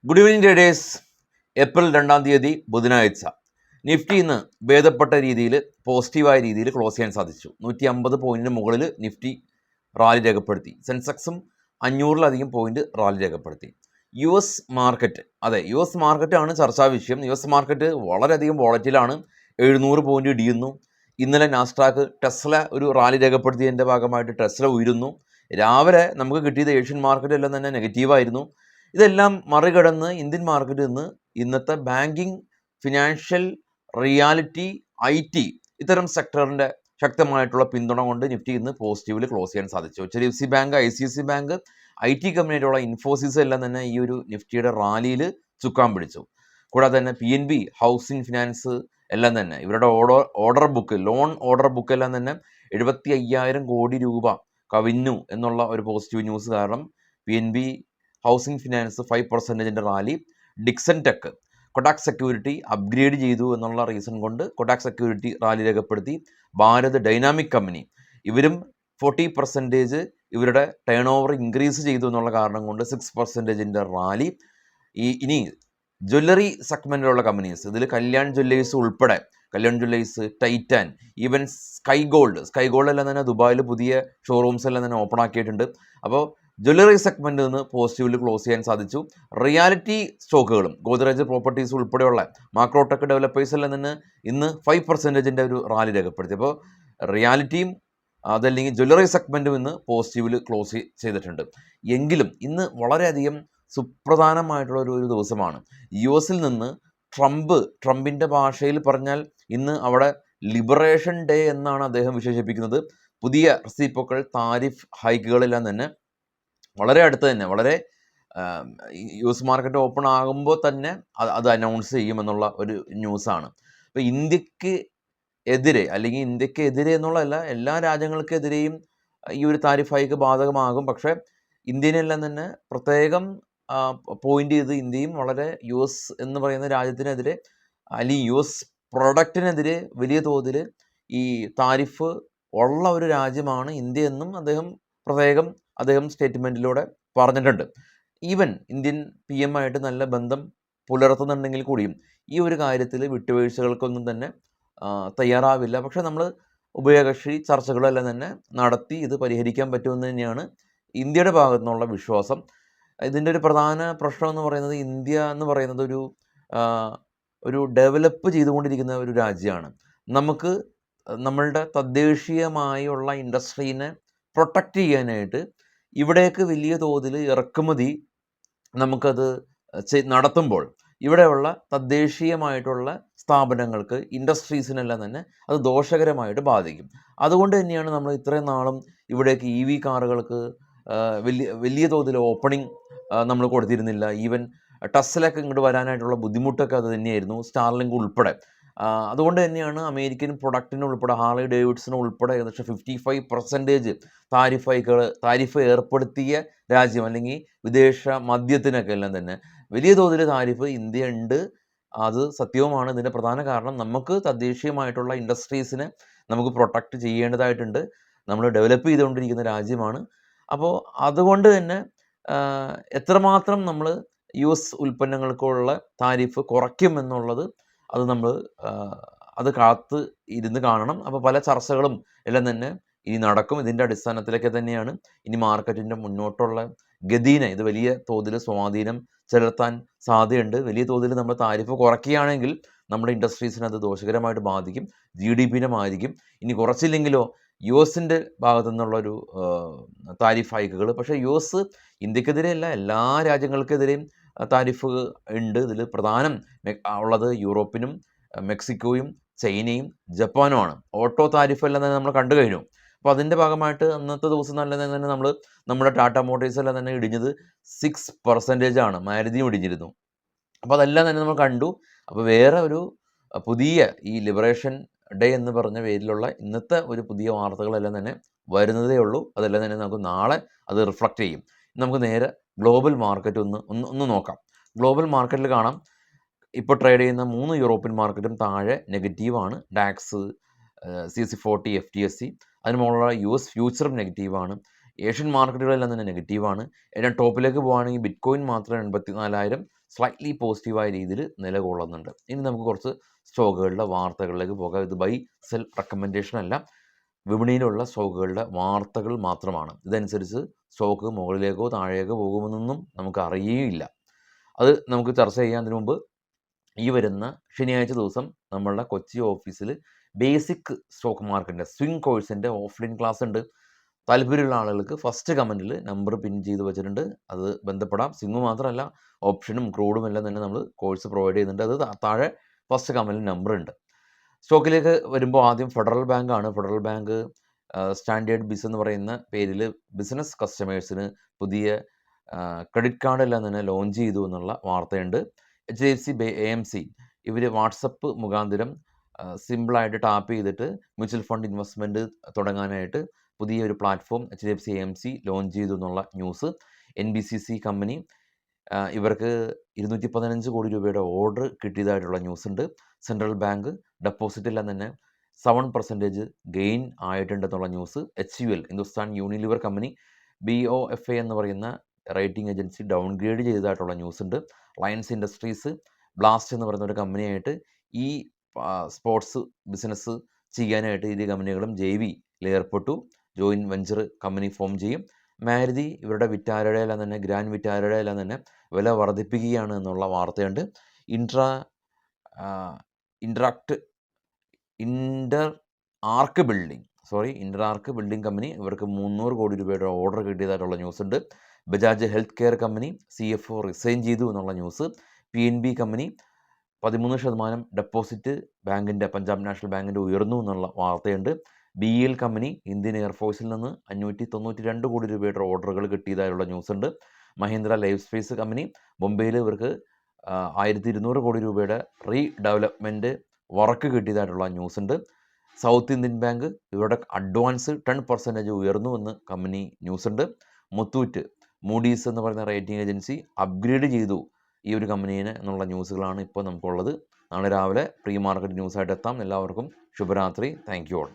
Good evening traders. April 2 ബുധനാഴ്ച Nifty ഇന്ന് ഭേദപ്പെട്ട രീതിയിൽ പോസിറ്റീവായ രീതിയിൽ ക്ലോസ് ചെയ്യാൻ സാധിച്ചു. 150 പോയിന്റിന് മുകളിൽ നിഫ്റ്റി റാലി രേഖപ്പെടുത്തി. സെൻസെക്സും 500-ലധികം പോയിന്റ് റാലി രേഖപ്പെടുത്തി. യു എസ് മാർക്കറ്റ്, അതെ, യു എസ് മാർക്കറ്റാണ് ചർച്ചാ വിഷയം. യു എസ് മാർക്കറ്റ് വളരെയധികം വോളറ്റിലാണ്. 700 പോയിന്റ് ഇടിയുന്നു. ഇന്നലെ നാസ്ഡാക്ക് ടെസ്ല ഒരു റാലി രേഖപ്പെടുത്തിയതിൻ്റെ ഭാഗമായിട്ട് ടെസ്ല ഉയരുന്നു. രാവിലെ നമുക്ക് കിട്ടിയത് ഏഷ്യൻ മാർക്കറ്റ് എല്ലാം തന്നെ നെഗറ്റീവായിരുന്നു. ഇതെല്ലാം മറികടന്ന് ഇന്ത്യൻ മാർക്കറ്റ് ഇന്നത്തെ ബാങ്കിങ്, ഫിനാൻഷ്യൽ, റിയാലിറ്റി, IT ഇത്തരം സെക്ടറിൻ്റെ ശക്തമായിട്ടുള്ള പിന്തുണ കൊണ്ട് നിഫ്റ്റി ഇന്ന് പോസിറ്റീവിൽ ക്ലോസ് ചെയ്യാൻ സാധിച്ചു. HDFC bank, ICICI bank, IT കമ്പനിയായിട്ടുള്ള ഇൻഫോസിസ് എല്ലാം തന്നെ ഈ ഒരു നിഫ്റ്റിയുടെ റാലിയിൽ ചുക്കാൻ പിടിച്ചു. കൂടാതെ തന്നെ PNB, ഹൗസിംഗ് ഫിനാൻസ് എല്ലാം തന്നെ ഇവരുടെ order book, loan order book എല്ലാം തന്നെ 75,000 കോടി രൂപ കവിഞ്ഞു എന്നുള്ള ഒരു പോസിറ്റീവ് ന്യൂസ് കാരണം PNB housing finance 5% rally. Dixon tech, Kotak security upgrade ചെയ്തു എന്നുള്ള റീസൺ കൊണ്ട് കൊടാക് സെക്യൂരിറ്റി റാലി രേഖപ്പെടുത്തി. ഭാരത് ഡൈനാമിക് കമ്പനി ഇവരും 40% ഇവരുടെ ടേൺ ഓവർ ഇൻക്രീസ് ചെയ്തു എന്നുള്ള കാരണം കൊണ്ട് 6% റാലി. ഇനി ജ്വല്ലറി സെഗ്മെൻറ്റിലുള്ള കമ്പനീസ്, ഇതിൽ കല്യാൺ ജ്വല്ലേഴ്സ് ഉൾപ്പെടെ, Kalyan Jewellers, Titan, even sky gold എല്ലാം തന്നെ ദുബായിൽ പുതിയ ഷോറൂംസ് എല്ലാം തന്നെ ഓപ്പൺ ആക്കിയിട്ടുണ്ട്. അപ്പോൾ ജ്വല്ലറി സെഗ്മെൻറ്റിൽ നിന്ന് പോസിറ്റീവിൽ ക്ലോസ് ചെയ്യാൻ സാധിച്ചു. റിയാലിറ്റി സ്റ്റോക്കുകളും ഗോദ്രേജ് പ്രോപ്പർട്ടീസ് ഉൾപ്പെടെയുള്ള മാക്രോടെക് ഡെവലപ്പേഴ്സ് എല്ലാം തന്നെ ഇന്ന് 5% ഒരു റാലി രേഖപ്പെടുത്തി. അപ്പോൾ റിയാലിറ്റിയും അതല്ലെങ്കിൽ ജ്വല്ലറി സെഗ്മെൻറ്റും ഇന്ന് പോസിറ്റീവിൽ ക്ലോസ് ചെയ്തിട്ടുണ്ട്. എങ്കിലും ഇന്ന് വളരെയധികം സുപ്രധാനമായിട്ടുള്ള ഒരു ദിവസമാണ്. യു എസിൽ നിന്ന് ട്രംപിൻ്റെ ഭാഷയിൽ പറഞ്ഞാൽ ഇന്ന് അവിടെ ലിബറേഷൻ ഡേ എന്നാണ് അദ്ദേഹം വിശേഷിപ്പിക്കുന്നത്. പുതിയ റെസിപ്രോക്കൽ താരിഫ് ഹൈക്കുകളെല്ലാം തന്നെ വളരെ അടുത്ത് തന്നെ, വളരെ യു എസ് മാർക്കറ്റ് ഓപ്പൺ ആകുമ്പോൾ തന്നെ അത് അനൗൺസ് ചെയ്യുമെന്നുള്ള ഒരു ന്യൂസാണ്. അപ്പോൾ ഇന്ത്യക്ക് എതിരെ എന്നുള്ളതല്ല, എല്ലാ രാജ്യങ്ങൾക്കെതിരെയും ഈ ഒരു താരിഫ് ഹൈക്ക് ബാധകമാകും. പക്ഷേ ഇന്ത്യനെല്ലാം തന്നെ പ്രത്യേകം പോയിന്റ് ചെയ്ത് ഇന്ത്യയും വളരെ യു എസ് എന്ന് പറയുന്ന രാജ്യത്തിനെതിരെ അല്ലെങ്കിൽ യു എസ് പ്രൊഡക്റ്റിനെതിരെ വലിയ തോതിൽ ഈ താരിഫ് ഉള്ള ഒരു രാജ്യമാണ് ഇന്ത്യ എന്നും അദ്ദേഹം സ്റ്റേറ്റ്മെൻറ്റിലൂടെ പറഞ്ഞിട്ടുണ്ട്. ഈവൻ ഇന്ത്യൻ PM ആയിട്ട് നല്ല ബന്ധം പുലർത്തുന്നുണ്ടെങ്കിൽ കൂടിയും ഈ ഒരു കാര്യത്തിൽ വിട്ടുവീഴ്ചകൾക്കൊന്നും തന്നെ തയ്യാറാവില്ല. പക്ഷേ നമ്മൾ ഉഭയകക്ഷി ചർച്ചകളെല്ലാം തന്നെ നടത്തി ഇത് പരിഹരിക്കാൻ പറ്റുമെന്ന് തന്നെയാണ് ഇന്ത്യയുടെ ഭാഗത്തു നിന്നുള്ള വിശ്വാസം. ഇതിൻ്റെ ഒരു പ്രധാന പ്രശ്നം എന്ന് പറയുന്നത്, ഇന്ത്യ എന്ന് പറയുന്നത് ഒരു ഡെവലപ്പ് ചെയ്തുകൊണ്ടിരിക്കുന്ന ഒരു രാജ്യമാണ്. നമുക്ക് നമ്മളുടെ തദ്ദേശീയമായുള്ള ഇൻഡസ്ട്രീനെ പ്രൊട്ടക്റ്റ് ചെയ്യാനായിട്ട് ഇവിടേക്ക് വലിയ തോതിൽ ഇറക്കുമതി നമുക്കത് നടത്തുമ്പോൾ ഇവിടെയുള്ള തദ്ദേശീയമായിട്ടുള്ള സ്ഥാപനങ്ങൾക്ക്, ഇൻഡസ്ട്രീസിനെല്ലാം തന്നെ അത് ദോഷകരമായിട്ട് ബാധിക്കും. അതുകൊണ്ട് തന്നെയാണ് നമ്മൾ ഇത്രയും നാളും ഇവിടേക്ക് EV കാറുകൾക്ക് വലിയ തോതിൽ ഓപ്പണിംഗ് നമ്മൾ കൊടുത്തിരുന്നില്ല. ഈവൻ ടെസ്ലയൊക്കെ ഇങ്ങോട്ട് വരാനായിട്ടുള്ള ബുദ്ധിമുട്ടൊക്കെ അത് തന്നെയായിരുന്നു, സ്റ്റാർലിങ്ക് ഉൾപ്പെടെ. അതുകൊണ്ട് തന്നെയാണ് അമേരിക്കൻ പ്രൊഡക്റ്റിന് ഉൾപ്പെടെ, ഹാർലി ഡേവിഡ്സൺ ഉൾപ്പെടെ ഏകദേശം 55% താരിഫ് ഏർപ്പെടുത്തിയ രാജ്യം, അല്ലെങ്കിൽ വിദേശ മദ്യത്തിനൊക്കെ എല്ലാം തന്നെ വലിയ തോതിൽ താരിഫ് ഇന്ത്യ ഉണ്ട്. അത് സത്യവുമാണ്. ഇതിൻ്റെ പ്രധാന കാരണം നമുക്ക് തദ്ദേശീയമായിട്ടുള്ള ഇൻഡസ്ട്രീസിനെ നമുക്ക് പ്രൊട്ടക്റ്റ് ചെയ്യേണ്ടതായിട്ടുണ്ട്. നമ്മൾ ഡെവലപ്പ് ചെയ്തുകൊണ്ടിരിക്കുന്ന രാജ്യമാണ്. അപ്പോൾ അതുകൊണ്ട് തന്നെ എത്രമാത്രം നമ്മൾ US ഉൽപ്പന്നങ്ങൾക്കുള്ള താരിഫ് കുറയ്ക്കുമെന്നുള്ളത് അത് കാത്ത് ഇരുന്ന് കാണണം. അപ്പോൾ പല ചർച്ചകളും എല്ലാം തന്നെ ഇനി നടക്കും. ഇതിൻ്റെ അടിസ്ഥാനത്തിലൊക്കെ തന്നെയാണ് ഇനി മാർക്കറ്റിൻ്റെ മുന്നോട്ടുള്ള ഗതിനെ ഇത് വലിയ തോതിൽ സ്വാധീനം ചെലുത്താൻ സാധ്യതയുണ്ട്. വലിയ തോതിൽ നമ്മൾ താരിഫ് കുറയ്ക്കുകയാണെങ്കിൽ നമ്മുടെ ഇൻഡസ്ട്രീസിനെ അത് ദോഷകരമായിട്ട് ബാധിക്കും, GDPനെ ബാധിക്കും. ഇനി കുറച്ചില്ലെങ്കിലോ US ഭാഗത്തു നിന്നുള്ളൊരു താരിഫ് ഹൈക്കുകൾ. പക്ഷേ US ഇന്ത്യക്കെതിരെയല്ല, എല്ലാ രാജ്യങ്ങൾക്കെതിരെയും താരിഫ് ഉണ്ട്. ഇതിൽ പ്രധാനം ഉള്ളത് യൂറോപ്പിനും മെക്സിക്കോയും ചൈനയും ജപ്പാനുമാണ്. ഓട്ടോ താരിഫ് എല്ലാം തന്നെ നമ്മൾ കണ്ടു കഴിഞ്ഞു. അപ്പോൾ അതിൻ്റെ ഭാഗമായിട്ട് അന്നത്തെ ദിവസം തന്നെ നമ്മുടെ ടാറ്റ മോട്ടോഴ്സ് എല്ലാം തന്നെ ഇടിഞ്ഞത് 6% ആണ്. മാരുതിയും ഇടിഞ്ഞിരുന്നു. അപ്പോൾ അതെല്ലാം തന്നെ നമ്മൾ കണ്ടു. അപ്പോൾ വേറെ ഒരു പുതിയ ഈ ലിബറേഷൻ ഡേ എന്ന് പറഞ്ഞ പേരിലുള്ള ഇന്നത്തെ ഒരു പുതിയ വാർത്തകളെല്ലാം തന്നെ വരുന്നതേ ഉള്ളൂ. അതെല്ലാം തന്നെ നമുക്ക് നാളെ അത് റിഫ്ലക്റ്റ് ചെയ്യും. നമുക്ക് നേരെ ഗ്ലോബൽ മാർക്കറ്റ് ഒന്ന് നോക്കാം. ഗ്ലോബൽ മാർക്കറ്റിൽ കാണാം, ഇപ്പോൾ ട്രേഡ് ചെയ്യുന്ന 3 യൂറോപ്യൻ മാർക്കറ്റും താഴെ നെഗറ്റീവാണ്. ഡാക്സ്, CAC 40, FTSE, അതിന് മുകളിലുള്ള US ഫ്യൂച്ചറും നെഗറ്റീവാണ്. ഏഷ്യൻ മാർക്കറ്റുകളെല്ലാം തന്നെ നെഗറ്റീവാണ്. ഏറ്റവും ടോപ്പിലേക്ക് പോകുകയാണെങ്കിൽ ബിറ്റ്കോയിൻ മാത്രം 84,000 സ്ലൈറ്റ്ലി പോസിറ്റീവായ രീതിയിൽ നിലകൊള്ളുന്നുണ്ട്. ഇനി നമുക്ക് കുറച്ച് സ്റ്റോക്കുകളുടെ വാർത്തകളിലേക്ക് പോകാം. ഇത് ബൈ സെൽ റെക്കമെൻഡേഷൻ അല്ല, വിപണിയിലുള്ള സ്റ്റോക്കുകളുടെ വാർത്തകൾ മാത്രമാണ്. ഇതനുസരിച്ച് സ്റ്റോക്ക് മുകളിലേക്കോ താഴേക്കോ പോകുമെന്നൊന്നും നമുക്ക് അറിയുകയില്ല. അത് നമുക്ക് ചർച്ച ചെയ്യാൻ മുമ്പ് ഈ വരുന്ന ശനിയാഴ്ച ദിവസം നമ്മളുടെ കൊച്ചി ഓഫീസിൽ ബേസിക് സ്റ്റോക്ക് മാർക്കറ്റിൻ്റെ സ്വിംഗ് കോഴ്സിൻ്റെ ഓഫ്ലൈൻ ക്ലാസ് ഉണ്ട്. താല്പര്യമുള്ള ആളുകൾക്ക് ഫസ്റ്റ് കമൻറ്റിൽ നമ്പർ പിൻ ചെയ്ത് വെച്ചിട്ടുണ്ട്, അത് ബന്ധപ്പെടാം. സ്വിംഗ് മാത്രമല്ല, ഓപ്ഷനും ക്രൂഡും എല്ലാം തന്നെ നമ്മൾ കോഴ്സ് പ്രൊവൈഡ് ചെയ്യുന്നുണ്ട്. അത് താഴെ ഫസ്റ്റ് കമൻറ്റിൽ നമ്പർ ഉണ്ട്. സ്റ്റോക്കിലേക്ക് വരുമ്പോൾ ആദ്യം ഫെഡറൽ ബാങ്കാണ്. ഫെഡറൽ ബാങ്ക് സ്റ്റാൻഡേർഡ് ബിസ് എന്ന് പറയുന്ന പേരിൽ ബിസിനസ് കസ്റ്റമേഴ്സിന് പുതിയ ക്രെഡിറ്റ് കാർഡെല്ലാം തന്നെ ലോഞ്ച് ചെയ്തു എന്നുള്ള വാർത്തയുണ്ട്. HDFC AMC ഇവർ വാട്സപ്പ് മുഖാന്തരം സിമ്പിളായിട്ട് ടാപ്പ് ചെയ്തിട്ട് മ്യൂച്വൽ ഫണ്ട് ഇൻവെസ്റ്റ്മെൻറ്റ് തുടങ്ങാനായിട്ട് പുതിയൊരു പ്ലാറ്റ്ഫോം HDFC AMC ലോഞ്ച് ചെയ്തു എന്നുള്ള ന്യൂസ്. NBCC കമ്പനി ഇവർക്ക് 215 കോടി രൂപയുടെ ഓർഡർ കിട്ടിയതായിട്ടുള്ള ന്യൂസ് ഉണ്ട്. സെൻട്രൽ ബാങ്ക് ഡെപ്പോസിറ്റെല്ലാം തന്നെ 7% ഗെയിൻ ആയിട്ടുണ്ടെന്നുള്ള news. HUL Hindustan Unilever company BOFA എന്ന് പറയുന്ന റേറ്റിംഗ് ഏജൻസി ഡൗൺഗ്രേഡ് ചെയ്തതായിട്ടുള്ള ന്യൂസ് ഉണ്ട്. ലയൻസ് ഇൻഡസ്ട്രീസ് ബ്ലാസ്റ്റ് എന്ന് പറയുന്ന ഒരു കമ്പനിയായിട്ട് ഈ സ്പോർട്സ് ബിസിനസ് ചെയ്യാനായിട്ട് ഇരു കമ്പനികളും JVയിൽ ഏർപ്പെട്ടു. ജോയിൻറ്റ് വെഞ്ചർ കമ്പനി ഫോം ചെയ്യും. മാരുതി ഇവരുടെ വിറ്റാരയുടെ എല്ലാം തന്നെ ഗ്രാൻഡ് വിറ്റാരയുടെ എല്ലാം തന്നെ വില വർദ്ധിപ്പിക്കുകയാണ് എന്നുള്ള വാർത്തയുണ്ട്. ഇൻ്റർ ആർക്ക് ബിൽഡിംഗ് കമ്പനി ഇവർക്ക് 300 കോടി രൂപയുടെ ഓർഡർ കിട്ടിയതായിട്ടുള്ള ന്യൂസ് ഉണ്ട്. Bajaj health care company CFO resign ചെയ്തു എന്നുള്ള news. PNB company 13% deposit Punjab National ബാങ്കിൻ്റെ ഉയർന്നു എന്നുള്ള വാർത്തയുണ്ട്. BEL കമ്പനി ഇന്ത്യൻ എയർഫോഴ്സിൽ നിന്ന് 592 കോടി രൂപയുടെ ഓർഡറുകൾ കിട്ടിയതായുള്ള ന്യൂസ് ഉണ്ട്. മഹീന്ദ്ര ലൈഫ് സ്പേസ് കമ്പനി ബോംബെയിൽ ഇവർക്ക് 1200 കോടി രൂപയുടെ റീഡെവലപ്മെൻറ്റ് വർക്ക് കിട്ടിയതായിട്ടുള്ള ന്യൂസ് ഉണ്ട്. സൗത്ത് ഇന്ത്യൻ ബാങ്ക് ഇവരുടെ അഡ്വാൻസ് 10% ഉയർന്നു എന്ന് കമ്പനി ന്യൂസ് ഉണ്ട്. മുത്തൂറ്റ് മൂഡീസ് എന്ന് പറയുന്ന റേറ്റിംഗ് ഏജൻസി അപ്ഗ്രേഡ് ചെയ്തു ഈ ഒരു കമ്പനീനെ എന്നുള്ള ന്യൂസുകളാണ് ഇപ്പോൾ നമുക്കുള്ളത്. നാളെ രാവിലെ പ്രീ മാർക്കറ്റ് ന്യൂസായിട്ട് എത്താം. എല്ലാവർക്കും ശുഭരാത്രി. Thank you all.